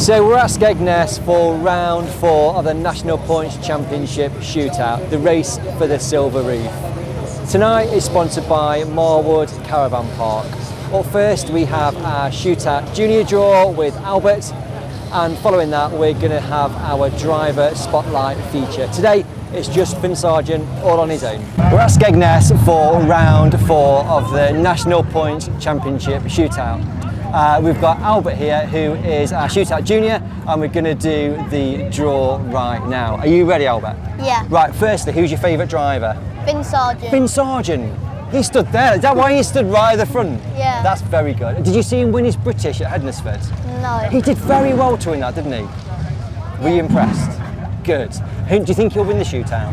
So we're at Skegness for round 4 of the National Points Championship Shootout, the race for the Silver Reef. Tonight is sponsored by Marwood Caravan Park. Up first we have our Shootout Junior draw with Albert, and following that we're going to have our driver spotlight feature. Today it's just Finn Sargent all on his own. We're at Skegness for round 4 of the National Points Championship Shootout. We've got Albert here, who is our Shootout Junior, and we're going to do the draw right now. Are you ready, Albert? Yeah. Right, firstly, who's your favourite driver? Finn Sargent. Finn Sargent. He stood there. Is that why he stood right at the front? Yeah. That's very good. Did you see him win his British at Hednesford? No. He did very well to win that, didn't he? Were you impressed? Good. Who do you think he'll win the shootout?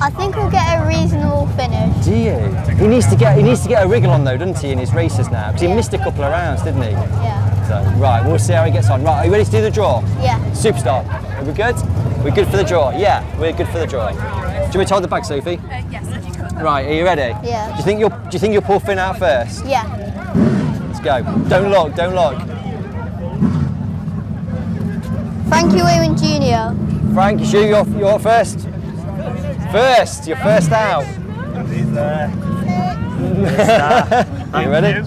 I think we'll get a reasonable finish. Do you? He needs to get a wriggle on though, doesn't he, in his races now? Because he missed a couple of rounds, didn't he? Yeah. So, right, we'll see how he gets on. Right, are you ready to do the draw? Yeah. Superstar. Are we good? We're good for the draw. Yeah, we're good for the draw. Do you want me to hold the bag, Sophie? Yes, if you could. Right, are you ready? Yeah. Do you think you'll pull Finn out first? Yeah. Let's go. Don't look, don't look. Frankie Wayman Jr. Frank, you sure you're first? First, you're first out. He's there. Are you ready?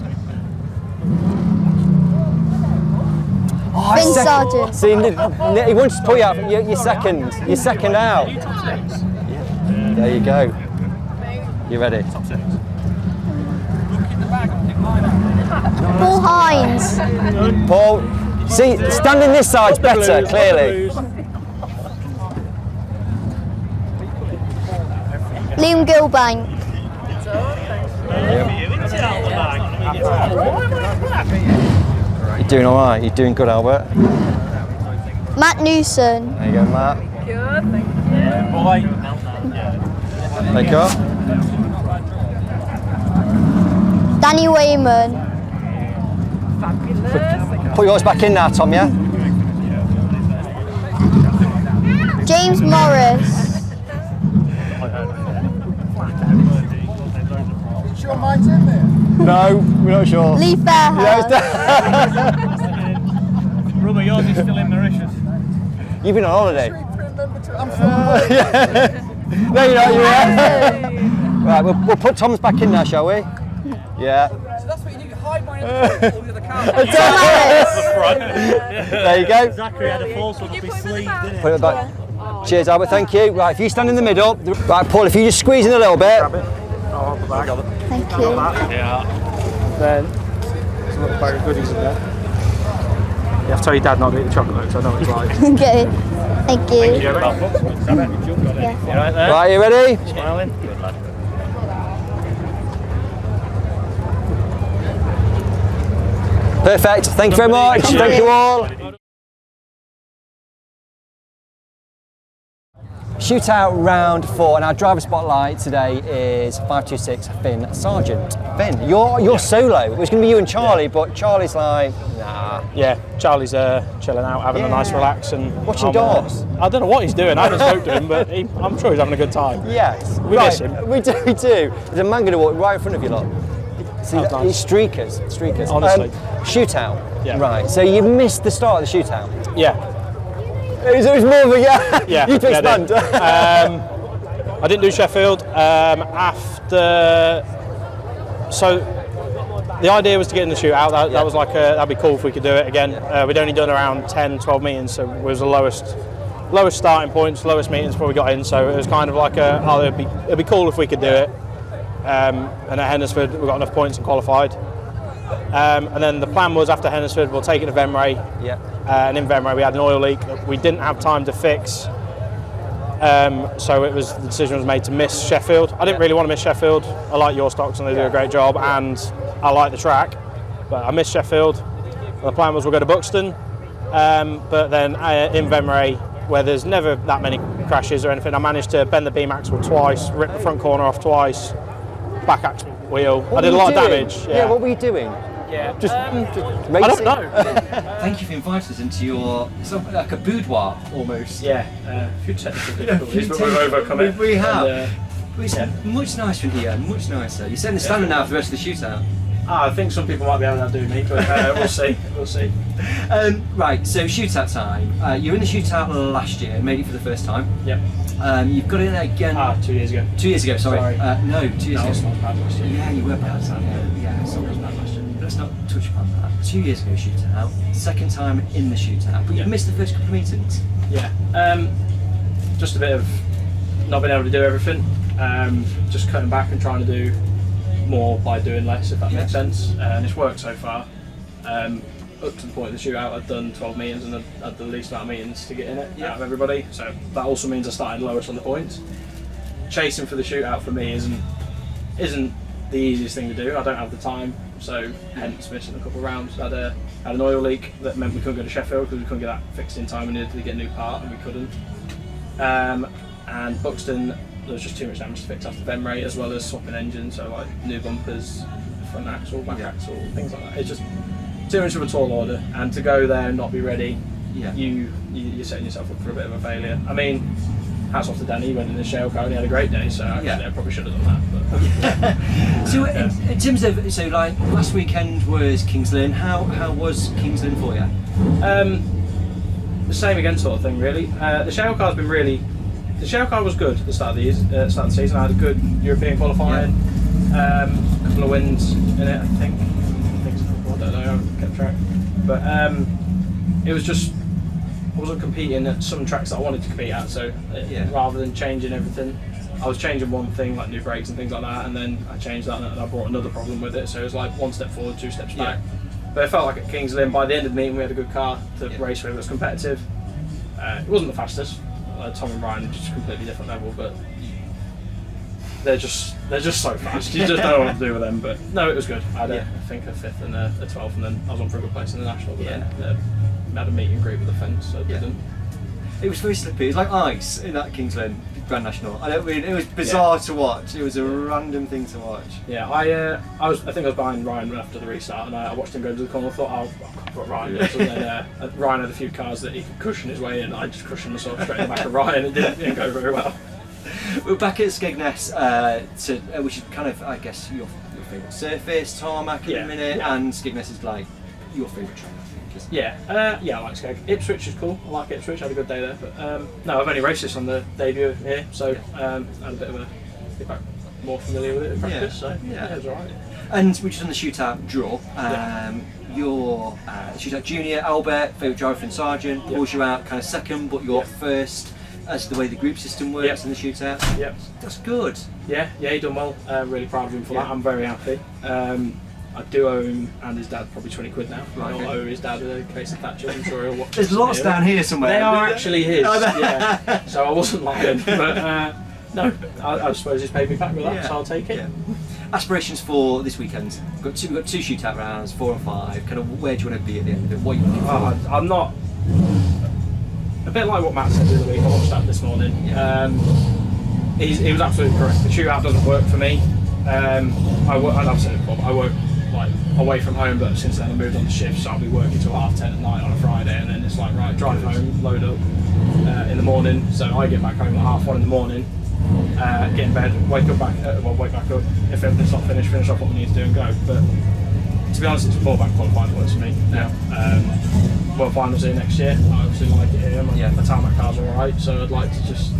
Oh, Finn Sargent. See, he wants to pull you out. You're second. You're second out. There you go. You ready? Paul Hines. Paul, see, standing this side's better, clearly. Liam Gilbank. You're doing all right. You're doing good, Albert. Matt Newson. There you go, Matt. Good, thank you. There you go. Danny Wayman. Fabulous. Put yours back in now, Tom, yeah? James Morris. Sure mine's in there? No, we're not sure. Lee Fairhurst. Brother, yours is still in Mauritius. You've been on holiday. I'm from No, you're not. You're right, we'll put Tom's back in now, shall we? Yeah. So that's what you do, you hide mine in the front, all the other cars. There you go. Zachary had a false one up his sleeve, didn't Put it back. Cheers, Albert. Thank you. Right, if you stand in the middle. Right, Paul, if you just squeeze in a little bit. Thank you. Yeah. Then there's a little bag of goodies in there. You have to tell your dad not to eat the chocolate because I know what it's like. Okay. Thank you. You right there? Right, you ready? Smiling? Good lad. Perfect. Thank you very much. Thank you all. Shootout round 4, and our driver spotlight today is 526 Finn Sargent. Finn, you're solo. It was going to be you and Charlie, but Charlie's like, nah. Yeah, Charlie's chilling out, having a nice relax and watching dogs. I don't know what he's doing. I haven't spoken to him, but I'm sure he's having a good time. Yes, We miss him. We do. There's a man going to walk right in front of you, lot. See, That's nice. he's streakers. Honestly. Shootout. Yeah. Right. So you missed the start of the shootout. Yeah. It was more of a Yeah. You to expand. I didn't do Sheffield after. So the idea was to get in the shootout. That was like that'd be cool if we could do it again. We'd only done around 10, 12 meetings, so it was the lowest starting points, lowest meetings before we got in. So it was kind of like it'd be cool if we could do it. And at Hednesford we got enough points and qualified. And then the plan was after Hednesford we'll take it to Venray. Yeah. And in Venray we had an oil leak that we didn't have time to fix. So the decision was made to miss Sheffield. I didn't really want to miss Sheffield. I like your stocks and they do a great job, and I like the track, but I missed Sheffield. The plan was we'll go to Buxton, but then in Venray, where there's never that many crashes or anything, I managed to bend the beam axle twice, rip the front corner off twice, back axle wheel. I did a lot of damage. Yeah, what were you doing? Yeah. Just I don't know. Thank you for inviting us into your, something like a boudoir almost. Yeah, a few technical difficulties, but Few we've overcome it. We have. And, But it's much nicer in here, much nicer. You're setting the standard now for the rest of the shootout. I think some people might be able to outdo me, but we'll see. We'll see. Right, so shootout time. You were in the shootout last year, made it for the first time. Yep. You've got it in again. 2 years ago. 2 years ago, sorry. No, 2 years No, ago. I was bad last year. Yeah, you were bad. Yeah, I was bad last year. let's not touch upon that. 2 years ago shootout, second time in the shootout, but you've missed the first couple of meetings. Yeah. Just a bit of not being able to do everything. Just cutting back and trying to do more by doing less, if that makes sense. And it's worked so far. Up to the point of the shootout, I'd done 12 meetings and I'd had the least amount of meetings to get in it out of everybody. So that also means I started lowest on the points. Chasing for the shootout for me isn't the easiest thing to do. I don't have the time, so hence missing a couple of rounds. Had an oil leak that meant we couldn't go to Sheffield because we couldn't get that fixed in time. We needed to get a new part and we couldn't. And Buxton, there was just too much damage to fix after Venray, as well as swapping engines, so like new bumpers, front axle, back axle, things like that. It's just too much of a tall order, and to go there and not be ready, you're setting yourself up for a bit of a failure. I mean, hats off to Danny, he went in the shell car and he had a great day, so actually I probably should have done that. But, So in terms of, so like last weekend was Kings Lynn, how was Kings Lynn for you? the same again sort of thing really. The shell car's been really, the shell car was good at the start of the season. I had a good European qualifying, a couple of wins in it, I think I don't know, I haven't kept track, but it was just, I wasn't competing at some tracks that I wanted to compete at, so rather than changing everything, I was changing one thing like new brakes and things like that, and then I changed that and I brought another problem with it, so it was like one step forward, two steps back. But it felt like at Kings Lynn, by the end of the meeting we had a good car to race with. It was competitive. It wasn't the fastest. Tom and Brian are just a completely different level, but they're just so fast. You just don't know what to do with them. But no, it was good. I had I think a 5th and a 12th, and then I was on for a good place in the national. But then had a meet and greet with the fence, so I didn't. It was very slippy. It was like ice in that Kings Lynn Grand National. I mean, it was bizarre to watch. It was a random thing to watch. Yeah, I think I was behind Ryan after the restart, and I watched him go to the corner. I thought, I can't put Ryan in. So then Ryan had a few cars that he could cushion his way in. I just cushioned myself straight in the back of Ryan. It didn't go very well. We're back at Skegness, which is kind of, I guess, your favourite surface, tarmac at the minute, and Skegness is like your favourite track. Yeah, I like Skeg. Ipswich is cool. I like Ipswich. I had a good day there, but no, I've only raced this on the debut here, so I had a bit of more familiar with it in practice. So it was alright. And we just done the shootout draw. Your shootout junior, Albert, favourite driver Finn Sargent, pulls you out kind of second, but you're first. As the way the group system works in the shootout. That's good. Yeah, he done well. Really proud of him for that. I'm very happy. I do owe him and his dad probably 20 quid now. I don't owe his dad a case of Thatcher. I'm sure he'll watch. There's lots down here somewhere. They are actually his. Yeah. So I wasn't lying, but no, I suppose he's paid me back with that, so I'll take it. Aspirations for this weekend? We've got two shootout rounds, 4 and 5. Kind of where do you want to be at the end of it? What are you looking for? I'm not. A bit like what Matt said the other week. I watched that this morning. He was absolutely correct. The shootout doesn't work for me. I've said it before, I work like away from home, but since then I moved on to shifts, so I'll be working till 10:30 at night on a Friday, and then it's like drive home, load up in the morning. So I get back home at 1:30 in the morning, get in bed, wake back up. If everything's not finished, finish off what we need to do and go. But to be honest, it's more about qualifying that works for me now. World Finals here next year. I obviously like it here. My tarmac car's alright, so I'd like to just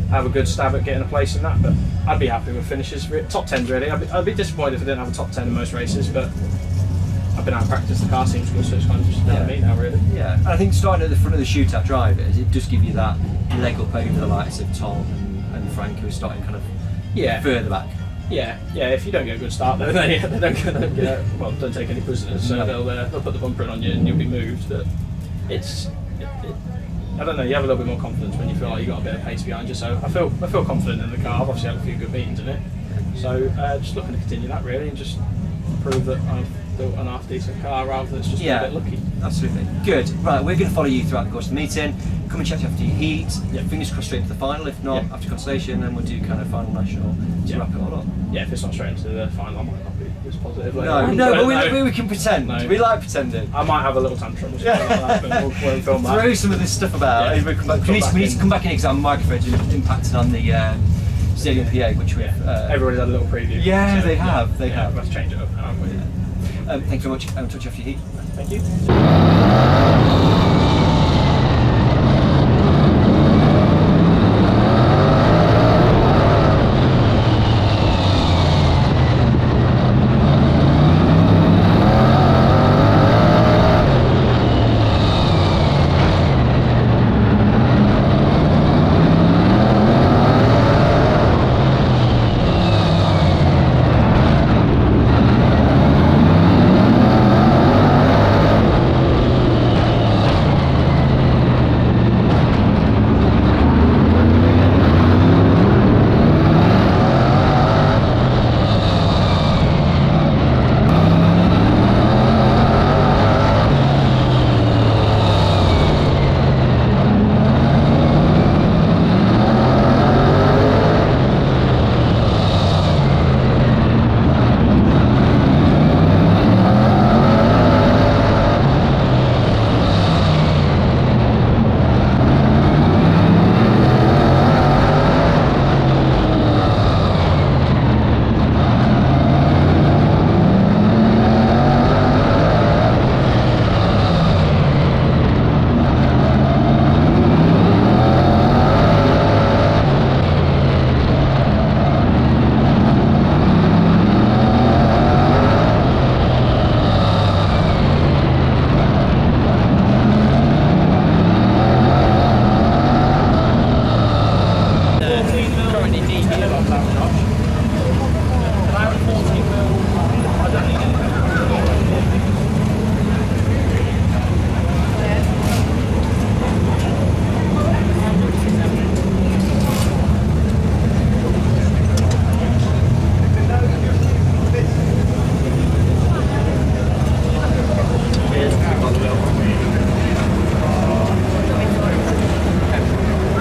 have a good stab at getting a place in that, but I'd be happy with finishes. Top 10s really. I'd be disappointed if I didn't have a top 10 in most races, but I've been out of practice, the car seems good, so it's kind of just down to me now really. Yeah, I think starting at the front of the shootout drivers, it does give you that leg up over the likes of Tom and Frank, who are starting kind of further back. Yeah, if you don't get a good start though, they don't take any prisoners, so they'll put the bumper in on you and you'll be moved. But I don't know, you have a little bit more confidence when you feel like you've got a bit of pace behind you, so I feel confident in the car. I've obviously had a few good meetings in it, so just looking to continue that really and just prove that I've built an half-decent car rather than just a bit lucky. Absolutely. Good. Right, we're going to follow you throughout the course of the meeting. Come and chat to you after your heat. Fingers crossed straight into the final. If not, after consolation, then we'll do kind of final national to wrap it all up. Yeah, if it's not straight into the final, I might not be as positive. But we can pretend. No. We like pretending. I might have a little tantrum or something like that, but we'll film that. Throw some of this stuff about. We need to come back in because our microphones are impacting on the Zillion PA, which we've... Everybody's had a little preview. Yeah, they have. They have. Let's change it up now. Thank you very much. Touch after your heat. Thank you.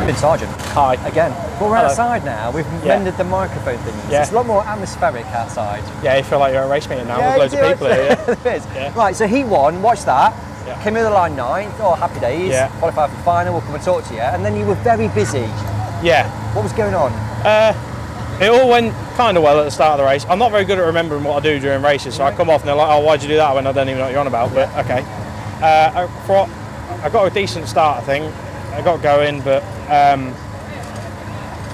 Finn Sargent. Hi. Again. But we're Hello. outside now. We've mended the microphone thing. Yeah. It's a lot more atmospheric outside. Yeah, you feel like you're at a race meeting now with loads you of do, people here. Yeah. There is. Yeah. Right, so he won. Watch that. Yeah. Came over the line 9th. Oh, happy days. Yeah. Qualified for the final. We'll come and talk to you. And then you were very busy. Yeah. What was going on? It all went kind of well at the start of the race. I'm not very good at remembering what I do during races, so I come off and they're like, "Oh, why'd you do that?" When I don't even know what you're on about. But okay. I got a decent start, I think. I got going, but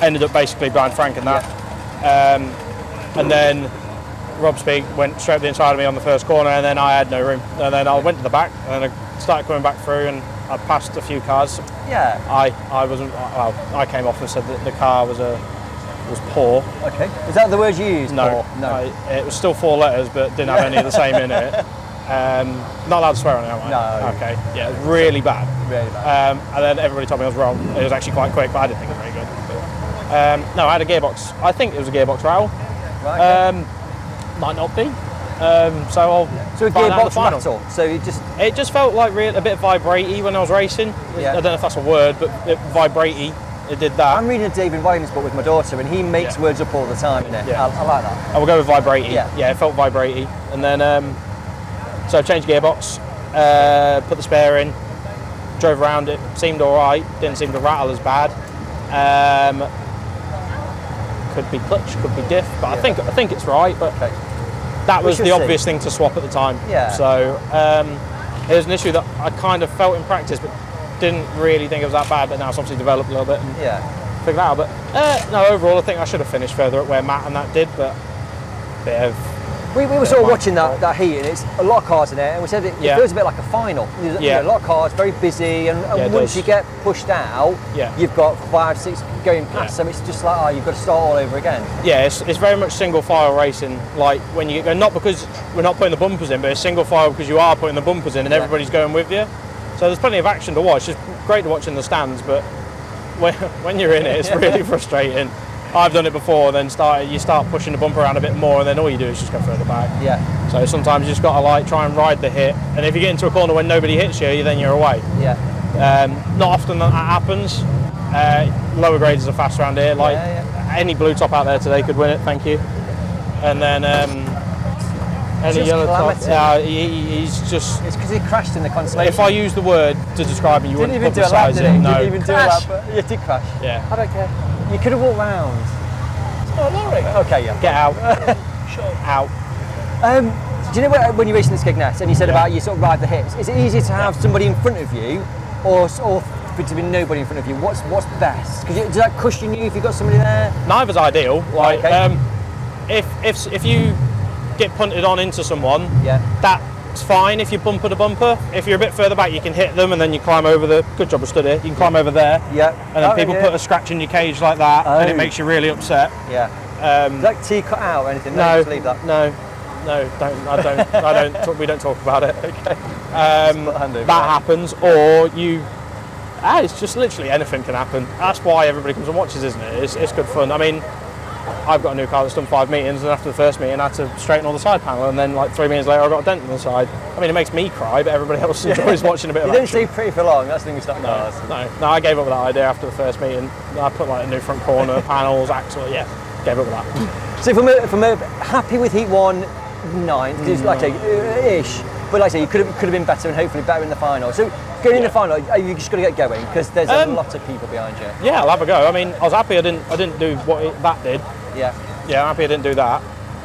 ended up basically behind Frank and that. And then Rob Speak went straight to the inside of me on the first corner, and then I had no room. And then I went to the back, and then I started coming back through, and I passed a few cars. Yeah. I wasn't. Well, I came off and said that the car was poor. Okay. Is that the word you used? No, Paul? No. It was still 4 letters, but didn't have any of the same in it. Not allowed to swear on it, am I? No. Okay. Yeah, it was really bad. Really bad. And then everybody told me I was wrong. It was actually quite quick, but I didn't think it was very good. But, no, I had a gearbox. I think it was a gearbox rattle. Right. Okay. Might not be. So I'll. So a find out in the gearbox final. rattle. So It just felt like a bit vibrate-y when I was racing. Yeah. I don't know if that's a word, but it vibrate-y. It did that. I'm reading a David Williams book with my daughter, and he makes words up all the time in it. Yeah. I like that. I will go with vibrate-y. Yeah. It felt vibrate-y. And then, so I changed gearbox, put the spare in, drove around it, seemed all right, didn't seem to rattle as bad. Could be clutch, could be diff, but I think it's right. But Okay. that We was shall the see. obvious thing to swap at the time. Yeah. So it was an issue that I kind of felt in practice, but didn't really think it was that bad. But now it's obviously developed a little bit and Yeah. figured that out. But no, overall, I think I should have finished further up where Matt and that did, but a bit of. We were sort of watching that heat, and it's a lot of cars in there, and we said it Yeah. feels a bit like a final. There's Yeah. a lot of cars, very busy, and it once does. you get pushed out, Yeah. you've got 5, 6 going past Yeah. them. It's just like, oh, you've got to start all over again. Yeah, it's very much single file racing. Like when you get going, not because we're not putting the bumpers in, but it's single file because you are putting the bumpers in and everybody's going with you. So there's plenty of action to watch. It's great to watch in the stands, but when you're in it, it's really frustrating. I've done it before, then you start pushing the bumper around a bit more, and then all you do is just go further back. Yeah. So sometimes you just got to try and ride the hit, and if you get into a corner when nobody hits you, then you're away. Yeah. Not often that happens. Lower grades are fast around here. Any blue top out there today could win it. Thank you. And then any Just yellow top. calamity. He's just. It's because he crashed in the consolation. If I use the word to describe him, you didn't wouldn't even do a lap, publicise did it. he? No. Didn't even do a lap, but you did crash. Yeah. I don't care. You could have walked round. Okay, yeah. Get out. Out. Do you know when you're racing at Skegness and you said about you sort of ride the hits, is it easier to have somebody in front of you or for to be nobody in front of you? What's best? Does that cushion you if you've got somebody there? Neither's ideal. Like, Okay. if you get punted on into someone, that's fine if you're bumper to bumper. If you're a bit further back, you can hit them and then you climb over the. Good job, I stood here. You can climb over there. Yeah. And then people put a scratch in your cage like that, and it makes you really upset. Yeah. Is that T cut out or anything? No, just leave that. no, don't. I don't. We don't talk about it. Okay. That happens, or you. It's just literally anything can happen. That's why everybody comes and watches, isn't it? It's good fun. I mean, I've got a new car that's done 5 meetings, and after the first meeting, I had to straighten all the side panel, and then like 3 meetings later, I got a dent on the side. I mean, it makes me cry, but everybody else enjoys watching a bit of You action. didn't stay pretty for long. That's the thing we stopped. No, I gave up with that idea after the first meeting. I put like a new front corner, panels, axle. Yeah, gave up with that. So from a happy with Heat 1, 9, because like I say, ish. But like I say, you could have been better and hopefully better in the final. So going in the final, are you just got to get going because there's a lot of people behind you? Yeah, I'll have a go. I mean, I was happy I didn't do what that did. Yeah. Yeah, I'm happy I didn't do that.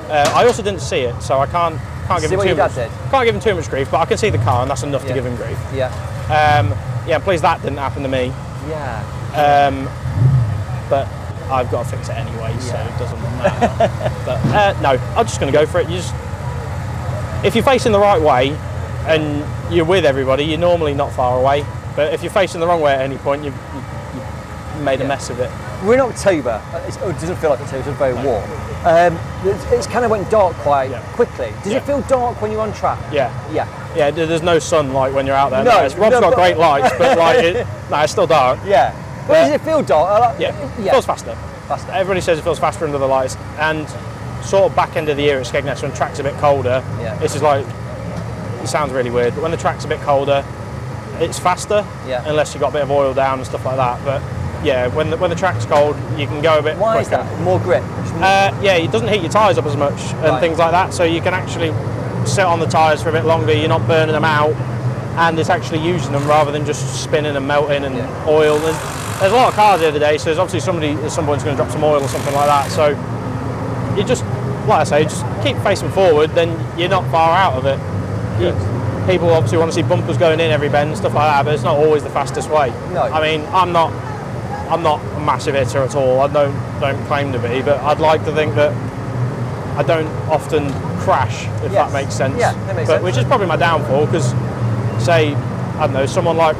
I also didn't see it, so I can't give him too much. Can't give him too much grief, but I can see the car, and that's enough to give him grief. Yeah. I'm pleased that didn't happen to me. Yeah. But I've got to fix it anyway, so it doesn't matter. But no, I'm just going to go for it. If you're facing the right way and you're with everybody, you're normally not far away. But if you're facing the wrong way at any point, you've made a mess of it. We're in October. It doesn't feel like October. It's very warm. It's kind of went dark quite quickly. Does it feel dark when you're on track? Yeah. Yeah. There's no sunlight when you're out there. No, Rob's got great lights, but it's still dark. Yeah. Well, does it feel dark? It feels faster. Everybody says it feels faster under the lights, and sort of back end of the year at Skegness when track's a bit colder. This is like, it sounds really weird, but when the track's a bit colder, it's faster. Unless you've got a bit of oil down and stuff like that. But yeah, when the track's cold, you can go a bit quicker. Why is that? More grip? It doesn't heat your tyres up as much and things like that, so you can actually sit on the tyres for a bit longer. You're not burning them out, and it's actually using them rather than just spinning and melting and oil. And there's a lot of cars the other day, so there's obviously somebody at some point is going to drop some oil or something like that. So you just, like I say, just keep facing forward, then you're not far out of it. People obviously want to see bumpers going in every bend, stuff like that, but it's not always the fastest way. No. I mean, I'm not a massive hitter at all. I don't claim to be, but I'd like to think that I don't often crash, if that makes sense. Yeah, that makes sense. Which is probably my downfall, because say, I don't know, someone like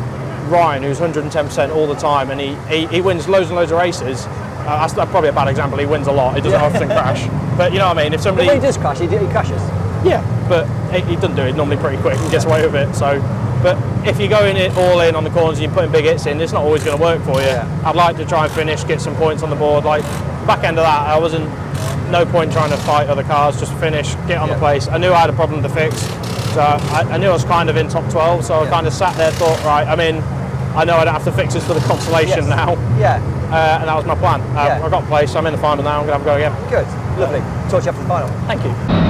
Ryan, who's 110% all the time, and he wins loads and loads of races. That's probably a bad example. He wins a lot. He doesn't often crash. But you know what I mean? If somebody, But when he does crash, he crashes. Yeah, but he doesn't do it normally pretty quick and gets away with it. So, but if you're going it all in on the corners and you're putting big hits in, it's not always going to work for you. I'd like to try and finish, get some points on the board. Like back end of that, I wasn't no point trying to fight other cars, just finish, get on the place. I knew I had a problem to fix, so I knew I was kind of in top 12. So I kind of sat there, thought, right, I'm in. I know I don't have to fix this for the consolation now. Yeah. And that was my plan. I got placed, so I'm in the final now. I'm going to have a go again. Good. Lovely. Talk to you after the final. Thank you.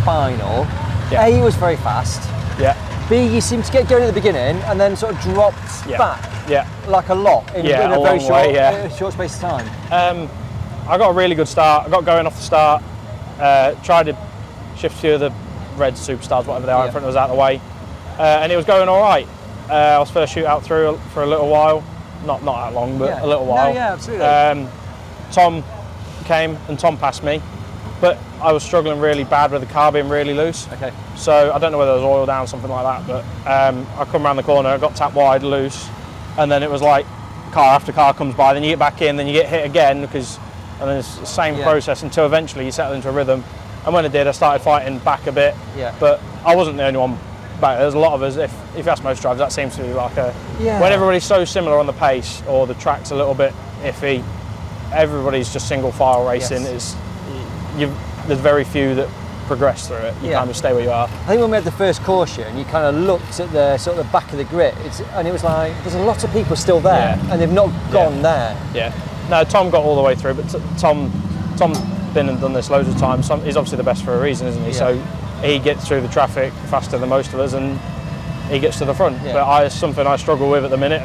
final, Yeah. A, it was very fast. Yeah. B, you seemed to get going at the beginning and then sort of dropped Yeah. back Yeah. like a lot in, Yeah, in a a very long short, way, yeah. short space of time. I got a really good start. I got going off the start. Tried to shift a few of the red superstars, whatever they are, in front of us out of the way. And it was going all right. I was first shootout through for a little while. Not that long, but a little while. No, yeah, absolutely. Tom came and Tom passed me. But I was struggling really bad with the car being really loose. Okay. So I don't know whether there was oil down, something like that, but I come around the corner, I got tapped wide, loose, and then it was like car after car comes by, then you get back in, then you get hit again, and then it's the same process until eventually you settle into a rhythm. And when I did, I started fighting back a bit, but I wasn't the only one back. There's a lot of us, if you ask most drivers, that seems to be like when everybody's so similar on the pace, or the track's a little bit iffy, everybody's just single file racing. There's very few that progress through it. You kind of stay where you are. I think when we had the first caution, you kind of looked at the sort of the back of the grid, and it was like there's a lot of people still there, and they've not gone there. Yeah. No, Tom got all the way through, but Tom's been and done this loads of times. He's obviously the best for a reason, isn't he? Yeah. So he gets through the traffic faster than most of us, and he gets to the front. But it's something I struggle with at the minute.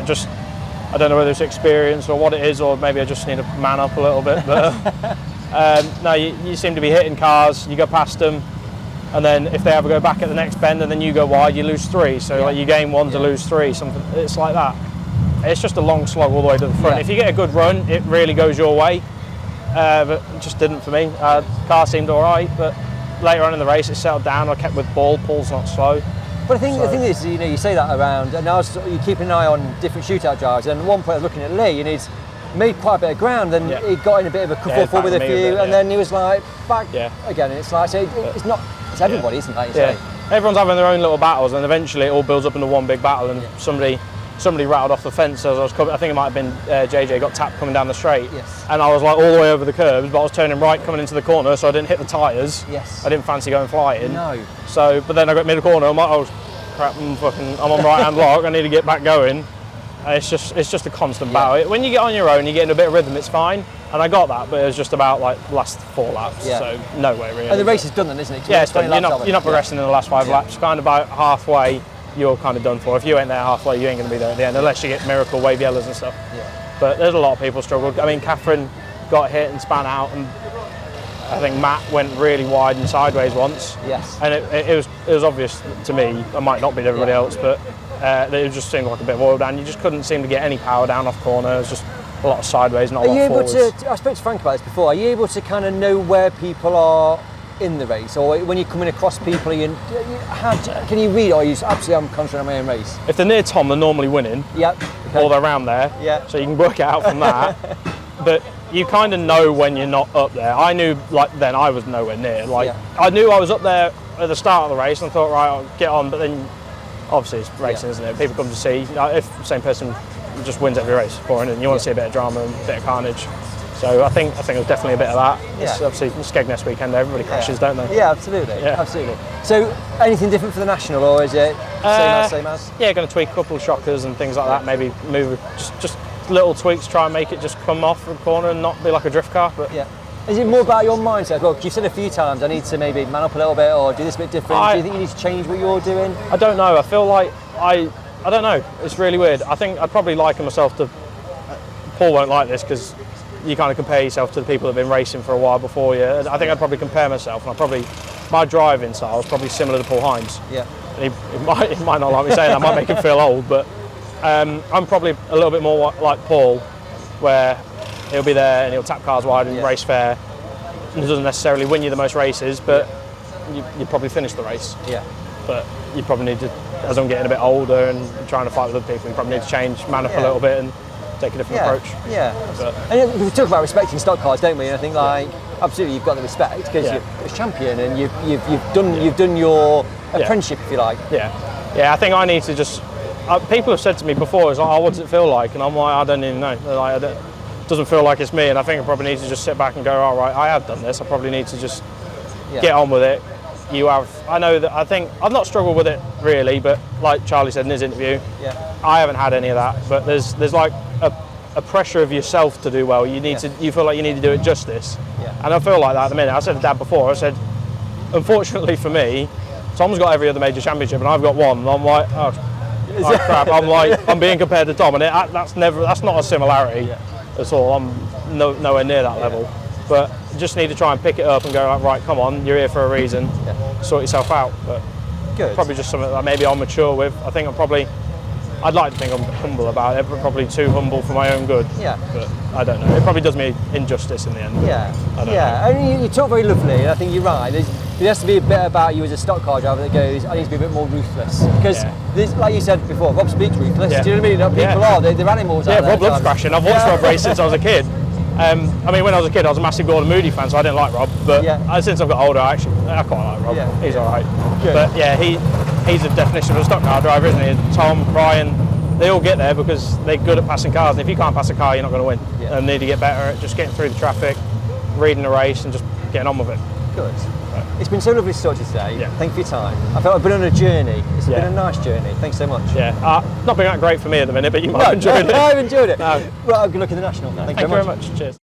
I don't know whether it's experience or what it is, or maybe I just need to man up a little bit. But no, you seem to be hitting cars, you go past them, and then if they ever go back at the next bend and then you go wide, you lose 3. So like you gain 1 to lose 3. Something. It's like that. It's just a long slog all the way to the front. Yeah. If you get a good run, it really goes your way. But it just didn't for me. Car seemed all right, but later on in the race it settled down. I kept with Paul. Paul's not slow. But I think the thing is, you say that around, and you keep an eye on different shootout drivers. And at one point I was looking at Lee, and he's made quite a bit of ground, and he got in a bit of a kerfuffle with a few, and then he was like back again. And it's like it's not. It's everybody, isn't that? You say? Everyone's having their own little battles, and eventually it all builds up into one big battle. And somebody rattled off the fence as I was coming. I think it might have been JJ got tapped coming down the straight. Yes. And I was like all the way over the curbs, but I was turning right coming into the corner, so I didn't hit the tyres. Yes. I didn't fancy going flying. No. So, but then I got mid corner. I'm like, oh crap! I'm on right hand lock. I need to get back going. It's just a constant battle. When you get on your own, you get in a bit of rhythm. It's fine. And I got that, but it was just about like the last 4 laps. So no way really. And the race is done then, isn't it? Yeah, it's done. You're not progressing in the last 5 laps. Kind of about halfway, you're kind of done for. If you ain't there halfway, you ain't going to be there at the end, unless you get miracle wave yellows and stuff. Yeah. But there's a lot of people struggled. I mean, Catherine got hit and span out, and I think Matt went really wide and sideways once. Yes. And it was obvious to me. It might not be to everybody else, but it just seemed like a bit of oil down. You just couldn't seem to get any power down off corner. It was just a lot of sideways, not a lot of forwards. Are you able to? I spoke to Frank about this before. Are you able to kind of know where people are in the race, or when you're coming across people, can you read, or are you absolutely I'm concentrating on my own race? If they're near Tom, they're normally winning. Yep. Okay. Or they're around there. Yeah. So you can work it out from that. But you kind of know when you're not up there. I knew, like, then I was nowhere near. Like, I knew I was up there at the start of the race, and I thought, right, I'll get on. But then, obviously, it's racing, isn't it? People come to see. If the same person just wins every race, boring, and you want to see a bit of drama and a bit of carnage. So I think there's definitely a bit of that. It's obviously Skegness weekend. Everybody crashes, don't they? Yeah, absolutely. Absolutely. So anything different for the national, or is it same as? Yeah, going to tweak a couple of shockers and things like that. Maybe move just little tweaks, try and make it just come off the corner and not be like a drift car. But is it more about your mindset as well? Because you've said a few times, I need to maybe man up a little bit or do this a bit different. Do you think you need to change what you're doing? I don't know. I feel like I don't know. It's really weird. I think I'd probably liken myself to. Paul won't like this because you kind of compare yourself to the people that have been racing for a while before you. I think I'd probably compare myself, and my driving style is probably similar to Paul Hines. Yeah. He might not like me saying that, might make him feel old, but I'm probably a little bit more like Paul, where he'll be there and he'll tap cars wide and race fair. He doesn't necessarily win you the most races, but you probably finish the race. Yeah. But you probably need to, as I'm getting a bit older and trying to fight with other people, you probably need to change, man up a little bit and take a different approach. Yeah. And we talk about respecting stock cars, don't we? And I think absolutely you've got the respect because you're a champion and you've done your apprenticeship, if you like. Yeah. I think I need to just. People have said to me before, "It's like, oh, what does it feel like?" And I'm like, I don't even know. Like, it doesn't feel like it's me. And I think I probably need to just sit back and go, all right, I have done this. I probably need to just get on with it. I know that. I think I've not struggled with it really, but like Charlie said in his interview, I haven't had any of that. But there's like a pressure of yourself to do well. You feel like you need to do it justice. And I feel like that at the minute. I said to Dad before, I said, unfortunately for me, Tom's got every other major championship and I've got one. And I'm like, oh crap! I'm being compared to Tom, and that's not a similarity at all. I'm nowhere near that level. But just need to try and pick it up and go like, right, come on, you're here for a reason. Sort yourself out. But Good. probably just something that maybe I'm mature with. I think I'd like to think I'm humble about it, but probably too humble for my own good. Yeah. But I don't know. It probably does me injustice in the end. Yeah. I don't Yeah. know. And you talk very lovely, and I think you're right. There has to be a bit about you as a stock car driver that goes, I need to be a bit more ruthless. Because, like you said before, Rob speaks ruthless. Yeah. Do you know what I mean? People are, they're animals out there. Rob loves crashing. I've watched Rob race since I was a kid. I mean, when I was a kid, I was a massive Gordon Moody fan, so I didn't like Rob. But since I've got older, I quite like Rob. Yeah. He's all right. Good. But yeah, he's the definition of a stock car driver, isn't he? Tom, Ryan, they all get there because they're good at passing cars. And if you can't pass a car, you're not going to win. Yeah. And need to get better at just getting through the traffic, reading the race, and just getting on with it. Good. It's been so lovely to talk to you today. Yeah. Thank you for your time. I felt I've been on a journey. It's been a nice journey. Thanks so much. Yeah, not been that great for me at the minute, but you might have enjoyed it. I've enjoyed it. No. Well, good luck in the National. Thank you Thank you very much. Cheers.